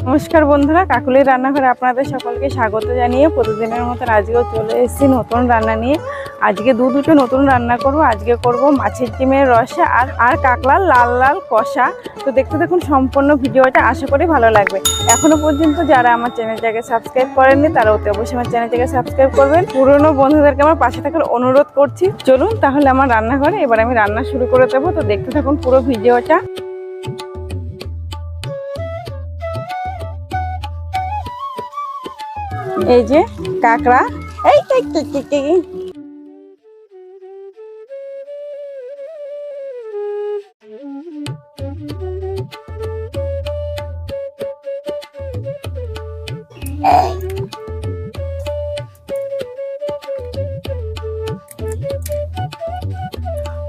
নমস্কার বন্ধুরা, কাকুলির রান্নাঘরে আপনাদের সকলকে স্বাগত জানিয়ে প্রতিদিনের মতন আজকেও চলে এসেছি নতুন রান্না নিয়ে। আজকে দুটো নতুন রান্না করব। আজকে করব মাছের ডিমের রসা আর কাকলার লাল লাল কষা। তো দেখতে দেখুন সম্পূর্ণ ভিডিওটা, আশা করি ভালো লাগবে। এখনো পর্যন্ত যারা আমার চ্যানেলটাকে সাবস্ক্রাইব করেননি তারা অতি অবশ্যই আমার চ্যানেলটাকে সাবস্ক্রাইব করবেন। পুরনো বন্ধুদেরকে আমার পাশে থাকার অনুরোধ করছি। চলুন তাহলে আমার রান্নাঘরে এবার আমি রান্না শুরু করে দেবো। তো দেখতে থাকুন পুরো ভিডিওটা। এই যে কাঁকড়া, এই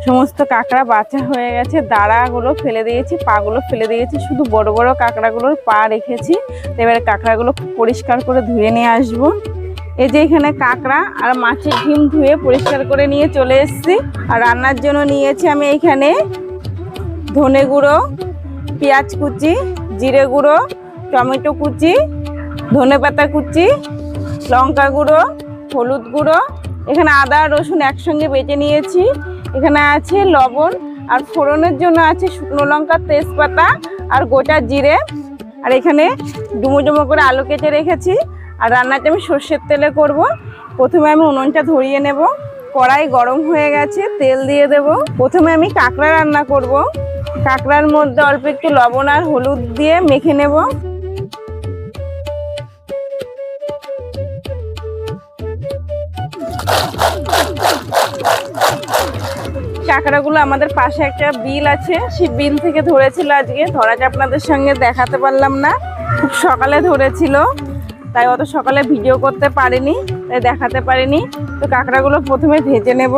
সমস্ত কাঁকড়া বাছা হয়ে গেছে। দাঁড়াগুলো ফেলে দিয়েছি, পাগুলো ফেলে দিয়েছি, শুধু বড় বড় কাঁকড়াগুলোর পা রেখেছি। এবারে কাঁকড়াগুলো পরিষ্কার করে ধুয়ে নিয়ে আসবো। এই যে এখানে কাঁকড়া আর মাছের ডিম ধুয়ে পরিষ্কার করে নিয়ে চলে এসেছি। আর রান্নার জন্য নিয়েছি আমি এইখানে ধনে গুঁড়ো, পেঁয়াজ কুচি, জিরে গুঁড়ো, টমেটো কুচি, ধনে পাতা কুচি, লঙ্কা গুঁড়ো, হলুদ গুঁড়ো, এখানে আদা রসুন একসঙ্গে বেটে নিয়েছি। এখানে আছে লবণ, আর ফোড়নের জন্য আছে শুকনো লঙ্কা, তেজপাতা আর গোটা জিরে। আর এখানে ডুমো ডুমো করে আলু কেটে রেখেছি। আর রান্নাটা আমি সর্ষের তেলে করব। প্রথমে আমি উনুনটা ধরিয়ে নেব। কড়াই গরম হয়ে গেছে, তেল দিয়ে দেব। প্রথমে আমি কাঁকড়া রান্না করব। কাঁকড়ার মধ্যে অল্প একটু লবণ আর হলুদ দিয়ে মেখে নেব। কাঁকড়াগুলো আমাদের পাশে একটা বিল আছে, সেই বিল থেকে ধরেছিল। আজকে ধরাটা আপনাদের সঙ্গে দেখাতে পারলাম না, খুব সকালে ধরেছিল, তাই অত সকালে ভিডিও করতে পারিনি, তাই দেখাতে পারিনি। তো কাঁকড়াগুলো প্রথমে ভেজে নেব।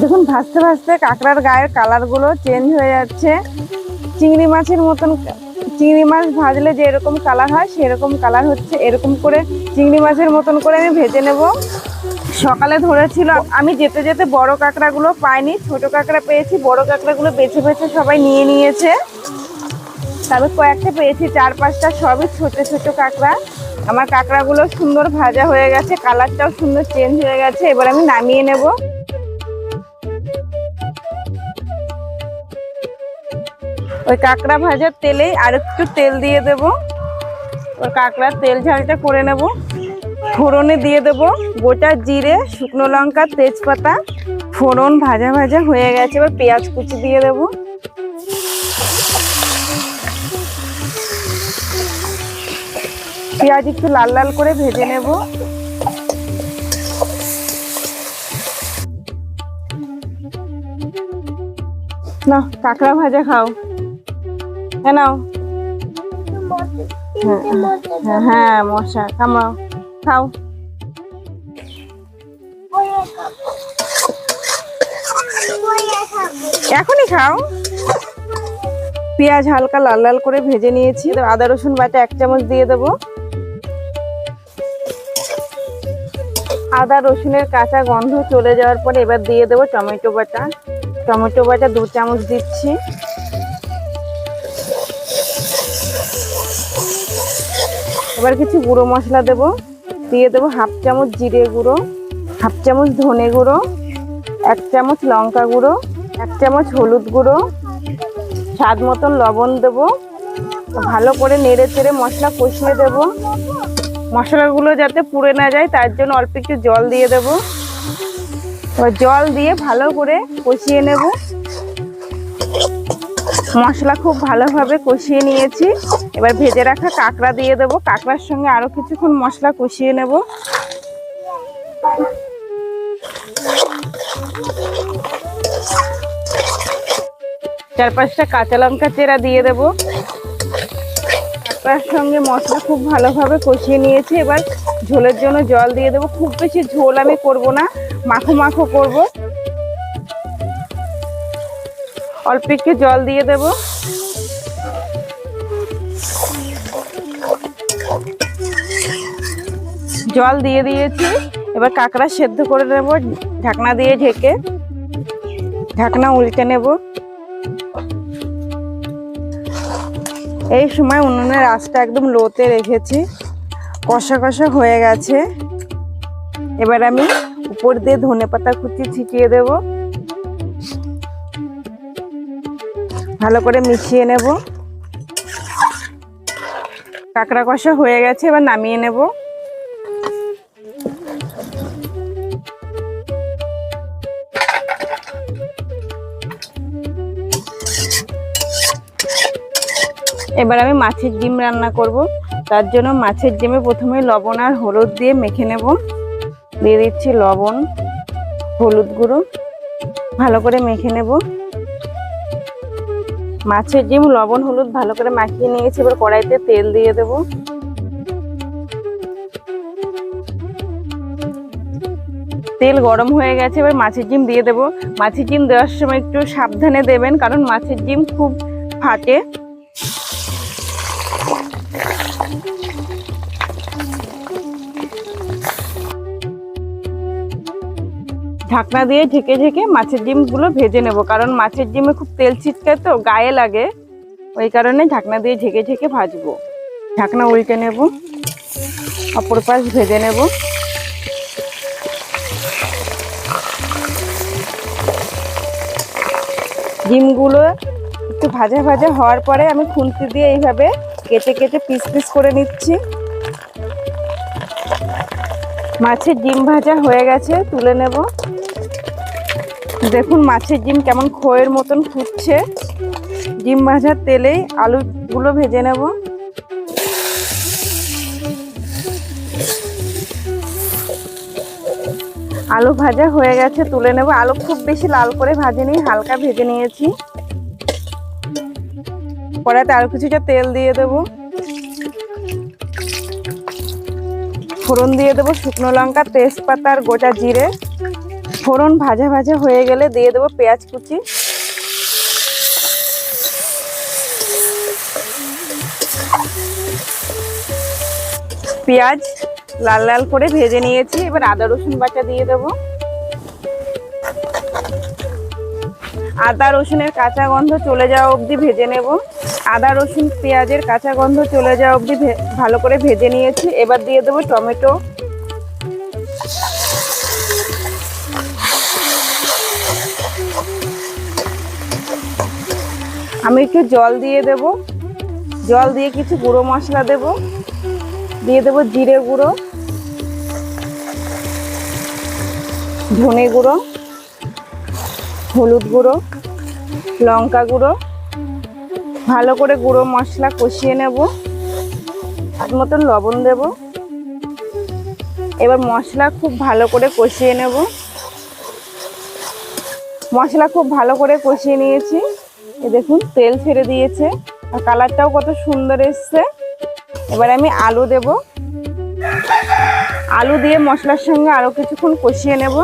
দেখুন ভাজতে ভাজতে কাঁকড়ার গায়ের কালারগুলো চেঞ্জ হয়ে যাচ্ছে। চিংড়ি মাছের মতন, চিংড়ি মাছ ভাজলে যে এরকম কালার হয় সেরকম কালার হচ্ছে। এরকম করে চিংড়ি মাছের মতন করে আমি ভেজে নেব। সকালে ধরেছিল, আমি যেতে যেতে বড় কাঁকড়াগুলো পাইনি, ছোট কাঁকড়া পেয়েছি। বড় কাঁকড়াগুলো বেছে বেছে সবাই নিয়ে নিয়েছে। তবে কয়েকটা পেয়েছি, 4-5টা, সবই ছোট ছোট কাঁকড়া। আমার কাঁকড়াগুলো সুন্দর ভাজা হয়ে গেছে, কালারটাও সুন্দর চেঞ্জ হয়ে গেছে। এবার আমি নামিয়ে নেব। ওই কাঁকড়া ভাজার তেলেই আর একটু তেল দিয়ে দেব। ওই কাঁকড়ার তেল ঝালটা করে নেব। ফোড়নে দিয়ে দেব গোটা জিরে, শুকনো লঙ্কা, তেজপাতা। ফোড়ন ভাজা ভাজা হয়ে গেছে, এবার পেঁয়াজ কুচি দিয়ে দেব। পেঁয়াজ একটু লাল লাল করে ভেজে নেব। না, কাঁকড়া ভাজা খাও, হ্যাঁ নাও। হ্যাঁ মশা কামড়াও, খাও। এখনই খাও। পেঁয়াজ হালকা লাল লাল করে ভেজে নিয়েছি। আদা রসুন বাটা 1 চামচ দিয়ে দেবো। আদা রসুনের কাঁচা গন্ধ চলে যাওয়ার পরে এবার দিয়ে দেবো টমেটো বাটা। টমেটো বাটা 2 চামচ দিচ্ছি। এবার কিছু গুঁড়ো মশলা দেব। দিয়ে দেবো 1/2 চামচ জিরে গুঁড়ো, 1/2 চামচ ধনে গুঁড়ো, 1 চামচ লঙ্কা গুঁড়ো, 1 চামচ হলুদ গুঁড়ো, স্বাদ মতন লবণ দেব। ভালো করে নেড়ে চেড়ে মশলা কষিয়ে দেব। মশলাগুলো যাতে পুড়ে না যায় তার জন্য অল্প একটু জল দিয়ে দেব। এবার জল দিয়ে ভালো করে কষিয়ে নেব। মশলা খুব ভালোভাবে কষিয়ে নিয়েছি। এবার ভেজে রাখা কাঁকড়া দিয়ে দেবো। কাঁকড়ার সঙ্গে আরো কিছুক্ষণ মশলা কষিয়ে নেব। চার 5টা কাঁচা লঙ্কা চেরা দিয়ে দেব। কাঁকড়ার সঙ্গে মশলা খুব ভালোভাবে কষিয়ে নিয়েছি। এবার ঝোলের জন্য জল দিয়ে দেবো। খুব বেশি ঝোল আমি করব না, মাখো মাখো করব। অল্প একটু জল দিয়ে দেব। জল দিয়ে দিয়েছি। এবার কাঁকড়া সেদ্ধ করে নেব ঢাকনা দিয়ে ঢেকে। ঢাকনা উল্টে নেব। এই সময় উনুনের আঁচটা একদম লোতে রেখেছি। কষা কষা হয়ে গেছে। এবার আমি উপর দিয়ে ধনেপাতা কুচি ছিটিয়ে দেব। ভালো করে মিশিয়ে নেব। কাঁকড়া কষা হয়ে গেছে, এবার নামিয়ে নেব। এবার আমি মাছের ডিম রান্না করব। তার জন্য মাছের ডিমে প্রথমে লবণ আর হলুদ দিয়ে মেখে নেব। দিয়ে দিচ্ছি লবণ, হলুদ গুঁড়ো, ভালো করে মেখে নেব। মাছের ডিম লবণ হলুদ ভালো করে মাখিয়ে নিয়েছি। এবার কড়াইতে তেল দিয়ে দেব। তেল গরম হয়ে গেছে, এবার মাছের ডিম দিয়ে দেব। মাছের ডিম দেওয়ার সময় একটু সাবধানে দেবেন, কারণ মাছের ডিম খুব ফাটে। ঢাকনা দিয়ে ঢেকে ঢেকে মাছের ডিমগুলো ভেজে নেব, কারণ মাছের ডিমে খুব তেল ছিটকায় তো গায়ে লাগে, ওই কারণে ঢাকনা দিয়ে ঢেকে ঢেকে ভাজবো। ঢাকনা উল্টে নেব, অপর পাশ ভেজে নেব। ডিমগুলো একটু ভাজা ভাজা হওয়ার পরে আমি খুন্তি দিয়ে এইভাবে কেটে কেটে পিস পিস করে নিচ্ছি। মাছের ডিম ভাজা হয়ে গেছে, তুলে নেব। দেখুন মাছের ডিম কেমন খোয়ের মতন ফুটছে। ডিম ভাজার তেলেই আলুগুলো ভেজে নেব। আলু ভাজা হয়ে গেছে, তুলে নেব। আলু খুব বেশি লাল করে ভাজিনি, হালকা ভেজে নিয়েছি। কড়াইতে আরো কিছুটা তেল দিয়ে দেব। ফোড়ন দিয়ে দেবো শুকনো লঙ্কা, তেজপাতা আর গোটা জিরে। ফোড়ন ভাজা ভাজা হয়ে গেলে দিয়ে দেবো পেঁয়াজ কুচি। পেঁয়াজ লাল লাল করে ভেজে নিয়েছি। এবার আদা রসুন বাটা দিয়ে দেবো। আদা রসুনের কাঁচা গন্ধ চলে যাওয়া অবধি ভেজে নেব। আদা রসুন পেঁয়াজের কাঁচা গন্ধ চলে যাওয়া অবধি ভালো করে ভেজে নিয়েছি। এবার দিয়ে দেবো টমেটো। আমি একটু জল দিয়ে দেব। জল দিয়ে কিছু গুঁড়ো মশলা দেব। দিয়ে দেবো জিরে গুঁড়ো, ধনে গুঁড়ো, হলুদ গুঁড়ো, লঙ্কা গুঁড়ো। ভালো করে গুঁড়ো মশলা কষিয়ে নেব। স্বাদ মতন লবণ দেব। এবার মশলা খুব ভালো করে কষিয়ে নেব। মশলা খুব ভালো করে কষিয়ে নিয়েছি। এ দেখুন তেল ছেড়ে দিয়েছে আর কালারটাও কত সুন্দর এসছে। এবার আমি আলু দেব। আলু দিয়ে মশলার সঙ্গে আরো কিছুক্ষণ কষিয়ে নেব।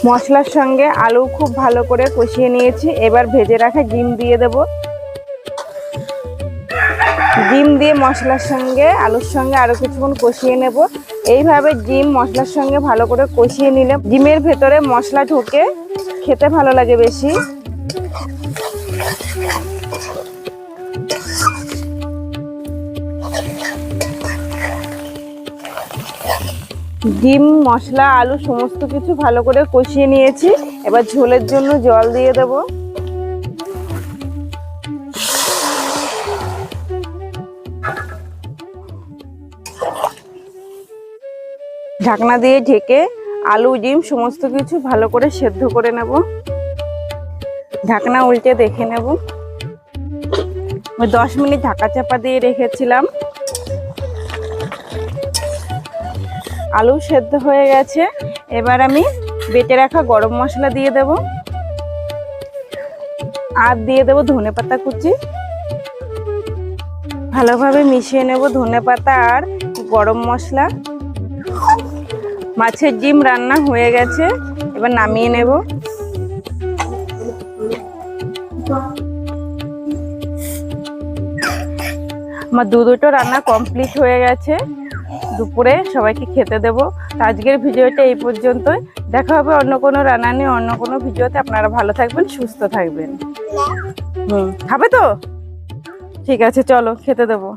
মশলার সঙ্গে আলু খুব ভালো করে কষিয়ে নিয়েছি। এবার ভেজে রাখা ডিম দিয়ে দেব। ডিম দিয়ে মশলার সঙ্গে আলুর সঙ্গে আরো কিছুক্ষণ কষিয়ে নেব। এইভাবে ডিম মশলার সঙ্গে ভালো করে কষিয়ে নিলে ডিমের ভেতরে মশলা ঢুকে খেতে ভালো লাগে বেশি। ডিম মশলা আলু সমস্ত কিছু ভালো করে কষিয়ে নিয়েছি। এবার ঝোলের জন্য জল দিয়ে দেব। ঢাকনা দিয়ে ঢেকে আলু ডিম সমস্ত কিছু ভালো করে সেদ্ধ করে নেব। ঢাকনা উল্টে দেখে নেব। 10 মিনিট ঢাকা চাপা দিয়ে রেখেছিলাম। আলু সেদ্ধ হয়ে গেছে। এবার আমি বেটে রাখা গরম মশলা দিয়ে দেব। আর দিয়ে দেব ধনেপাতা কুচি। ভালোভাবে মিশিয়ে নেব ধনেপাতা আর গরম মশলা। মাছের ডিম রান্না হয়ে গেছে, এবার নামিয়ে নেব। আমার দুটো রান্না কমপ্লিট হয়ে গেছে। দুপুরে সবাইকে খেতে দেবো। তো আজকের ভিডিওটা এই পর্যন্তই। দেখা হবে অন্য কোনো রান্না নিয়ে অন্য কোনো ভিডিওতে। আপনারা ভালো থাকবেন, সুস্থ থাকবেন। খাবে তো? ঠিক আছে, চলো খেতে দেবো।